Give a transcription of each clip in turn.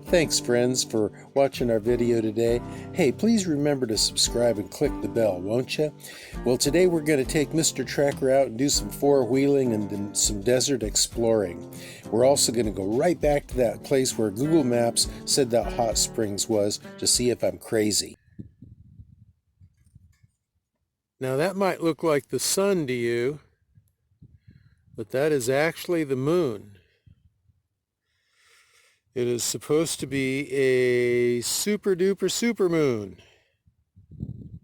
Thanks, friends, for watching our video today. Hey, please remember to subscribe and click the bell, won't you? Well, today we're going to take Mr. Tracker out and do some four-wheeling and then some desert exploring. We're also going to go right back to that place where Google Maps said that Hot Springs was to see if I'm crazy. Now that might look like the sun to you, but that is actually the moon. It is supposed to be a super duper super moon. In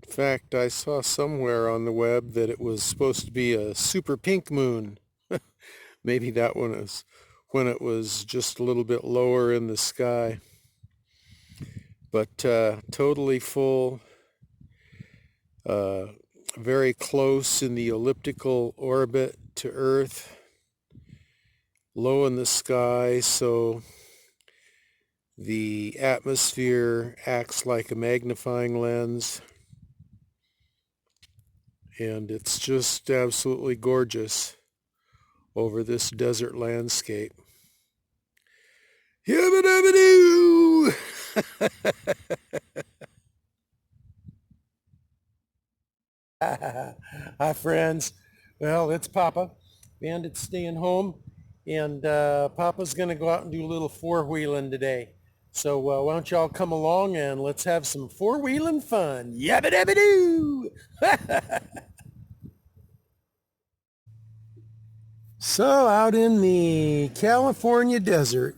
fact, I saw somewhere on the web that it was supposed to be a super pink moon. Maybe that one is when it was just a little bit lower in the sky. But totally full, very close in the elliptical orbit to Earth. Low in the sky, so the atmosphere acts like a magnifying lens, and it's just absolutely gorgeous over this desert landscape. YabbaDabbaDoooo! Hi, friends. Well, it's Papa. Bandit's staying home. And Papa's going to go out and do a little four-wheeling today. So why don't y'all come along and let's have some four-wheeling fun. YabbaDabbaDoooo! So out in the California desert.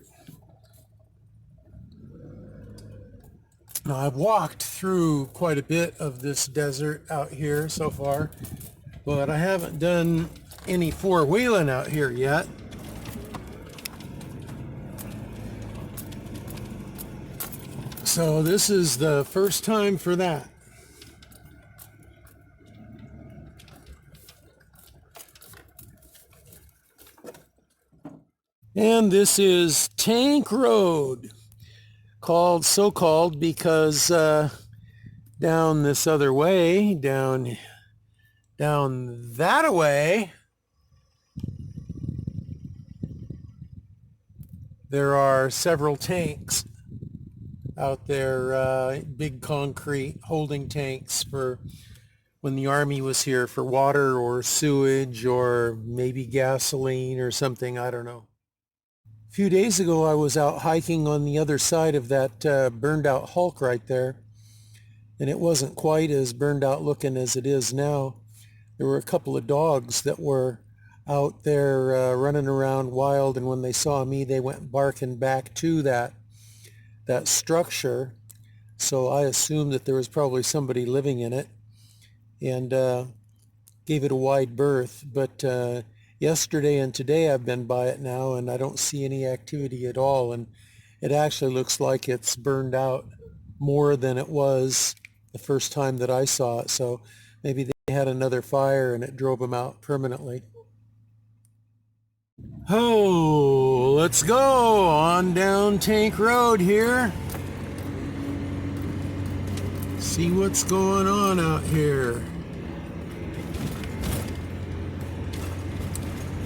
Now I've walked through quite a bit of this desert out here so far, but I haven't done any four-wheeling out here yet. So this is the first time for that. And this is Tank Road, so-called because down this other way, down that way, there are several tanks out there, big concrete holding tanks for when the army was here for water or sewage or maybe gasoline or something, I don't know. A few days ago I was out hiking on the other side of that burned out hulk right there, and it wasn't quite as burned out looking as it is now. There were a couple of dogs that were out there running around wild, and when they saw me they went barking back to that structure, so I assumed that there was probably somebody living in it and gave it a wide berth. But yesterday and today I've been by it now and I don't see any activity at all, and it actually looks like it's burned out more than it was the first time that I saw it, so maybe they had another fire and it drove them out permanently. Oh, let's go on down Tank Road here. See what's going on out here.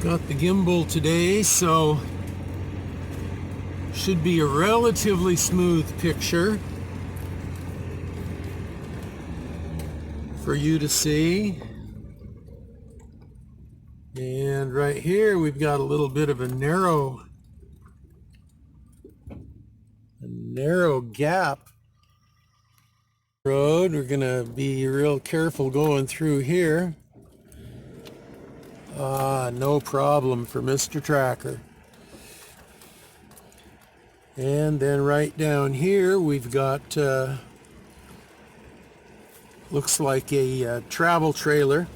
Got the gimbal today, so should be a relatively smooth picture for you to see. And right here we've got a little bit of a narrow gap road. We're gonna be real careful going through here. No problem for Mr. Tracker. And then right down here we've got looks like a travel trailer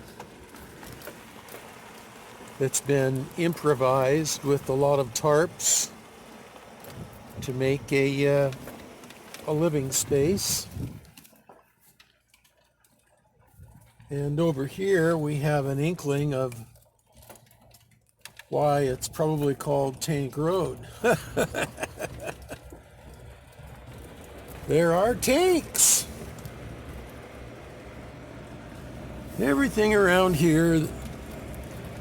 that's been improvised with a lot of tarps to make a living space. And over here we have an inkling of why it's probably called Tank Road. There are tanks. Everything around here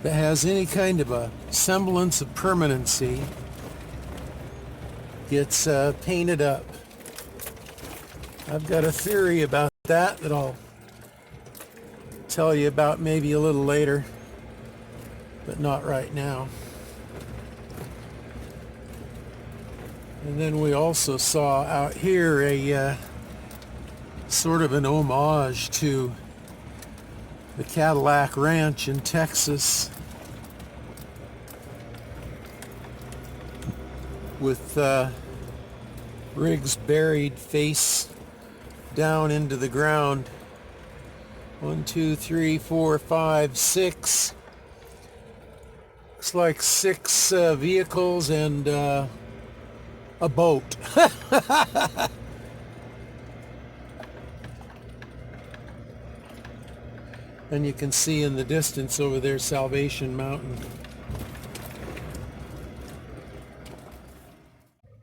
that has any kind of a semblance of permanency gets painted up. I've got a theory about that I'll tell you about maybe a little later, but not right now. And then we also saw out here a sort of an homage to the Cadillac Ranch in Texas with Riggs buried face down into the ground. 1, 2, 3, 4, 5, 6. Looks like 6 vehicles and a boat. And you can see in the distance over there Salvation Mountain.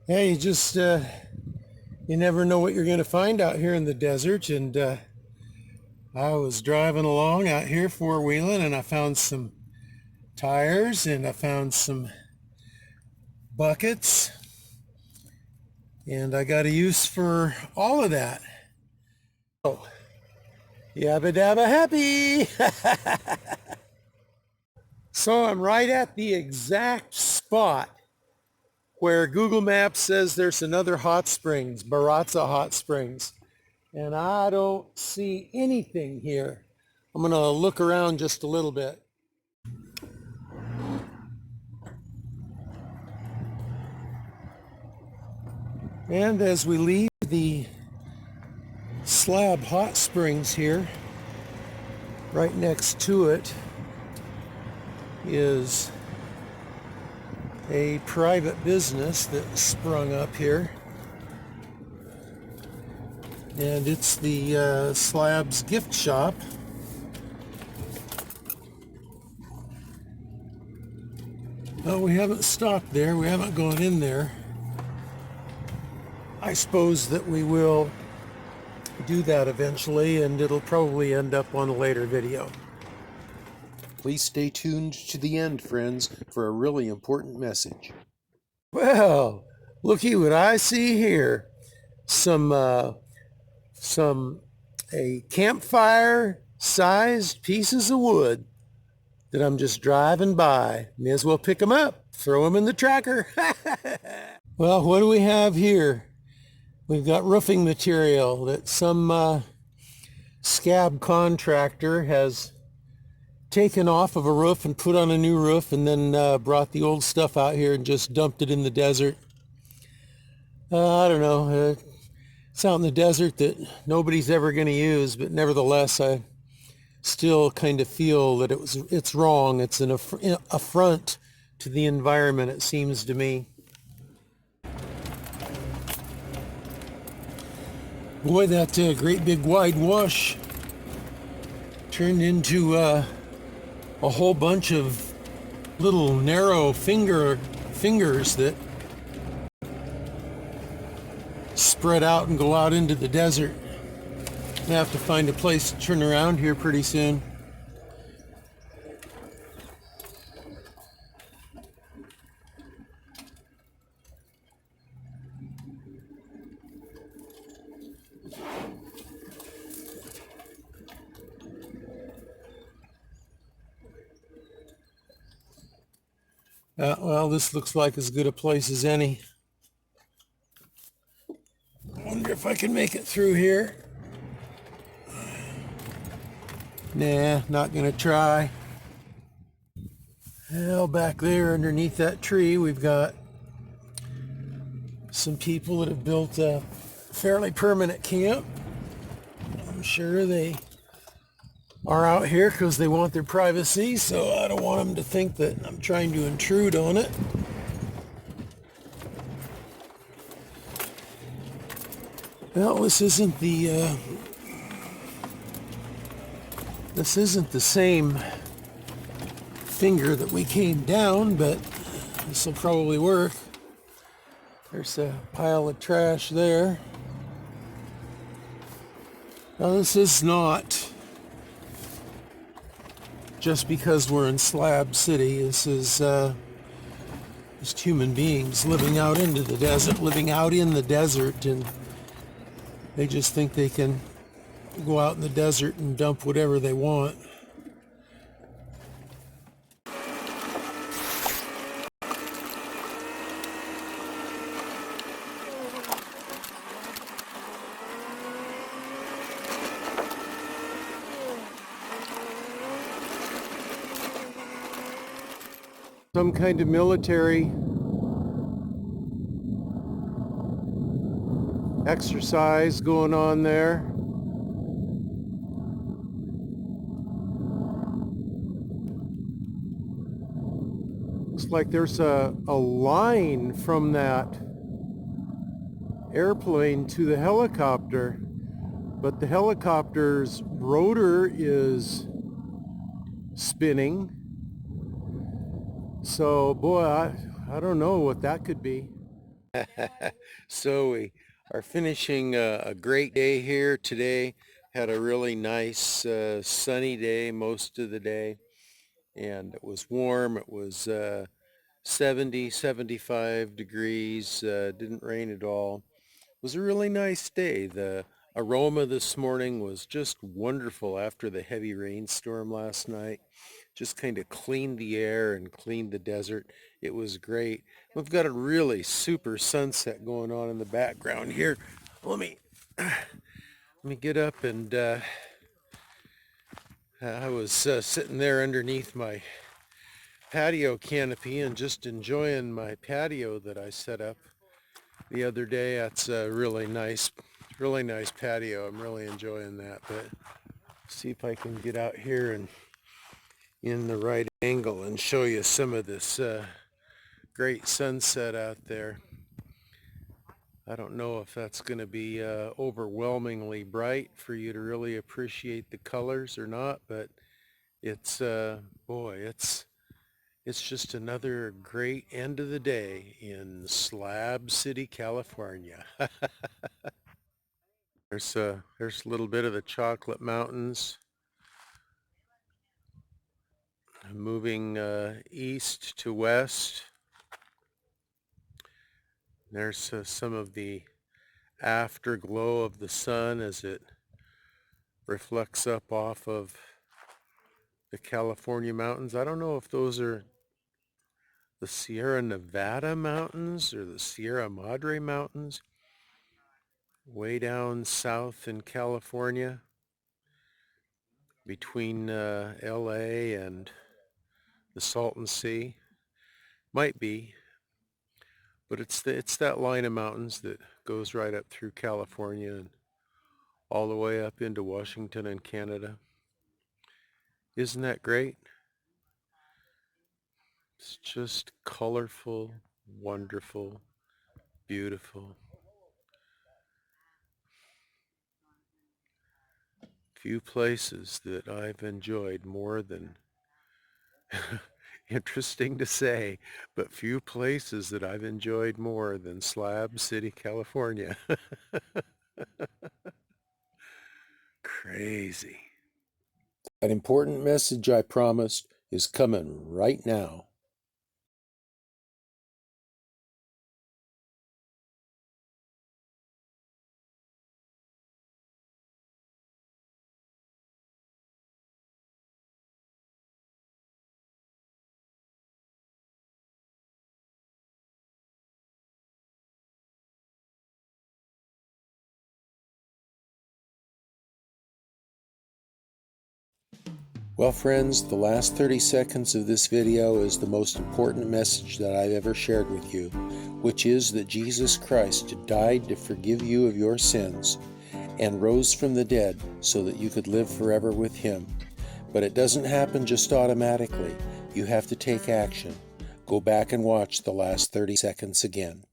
Hey, you just you never know what you're going to find out here in the desert. And I was driving along out here four-wheeling, and I found some tires, and I found some buckets, and I got a use for all of that. Oh, yabba dabba happy. So I'm right at the exact spot where Google Maps says there's another hot springs, Baraza Hot Springs. And I don't see anything here. I'm going to look around just a little bit. And as we leave the slab hot springs here, right next to it is a private business that sprung up here. And it's the Slabs gift shop. Well, we haven't stopped there. We haven't gone in there. I suppose that we will do that eventually, and it'll probably end up on a later video. Please stay tuned to the end, friends, for a really important message. Well, looky what I see here. A campfire-sized pieces of wood that I'm just driving by. May as well pick them up, throw them in the tracker. Well, what do we have here? We've got roofing material that some scab contractor has taken off of a roof and put on a new roof, and then brought the old stuff out here and just dumped it in the desert. I don't know. It's out in the desert that nobody's ever going to use, but nevertheless, I still kind of feel that it's wrong. It's an affront to the environment, it seems to me. Boy, that great big wide wash turned into a whole bunch of little narrow fingers that spread out and go out into the desert. I have to find a place to turn around here pretty soon. Well, this looks like as good a place as any. I wonder if I can make it through here. Nah, not gonna try. Well, back there underneath that tree, we've got some people that have built a fairly permanent camp. I'm sure they are out here because they want their privacy, so I don't want them to think that I'm trying to intrude on it. Well, this isn't the same finger that we came down, but this will probably work. There's a pile of trash there. Now, this is not just because we're in Slab City. This is just human beings living out into the desert, living out in the desert, and they just think they can go out in the desert and dump whatever they want. Some kind of military exercise going on there. Looks like there's a line from that airplane to the helicopter, but the helicopter's rotor is spinning. So, boy, I don't know what that could be. So we are finishing a great day here today. Had a really nice sunny day most of the day, and it was warm. It was 70, 75 degrees. Didn't rain at all. It was a really nice day. The aroma this morning was just wonderful after the heavy rainstorm last night. Just kind of cleaned the air and cleaned the desert. It was great. We've got a really super sunset going on in the background here. Let me get up, and I was sitting there underneath my patio canopy and just enjoying my patio that I set up the other day. That's a really nice patio. I'm really enjoying that. But see if I can get out here and in the right angle and show you some of this great sunset out there. I don't know if that's going to be overwhelmingly bright for you to really appreciate the colors or not, but it's boy, it's just another great end of the day in Slab City, California. There's a little bit of the Chocolate Mountains moving east to west. There's some of the afterglow of the sun as it reflects up off of the California mountains. I don't know if those are the Sierra Nevada mountains or the Sierra Madre mountains, way down south in California between LA and the Salton Sea. Might be, but it's that line of mountains that goes right up through California and all the way up into Washington and Canada. Isn't that great? It's just colorful, wonderful, beautiful. Few places that I've enjoyed more than, interesting to say, but few places that I've enjoyed more than Slab City, California. Crazy. An important message I promised is coming right now. Well, friends, the last 30 seconds of this video is the most important message that I've ever shared with you, which is that Jesus Christ died to forgive you of your sins and rose from the dead so that you could live forever with Him. But it doesn't happen just automatically. You have to take action. Go back and watch the last 30 seconds again.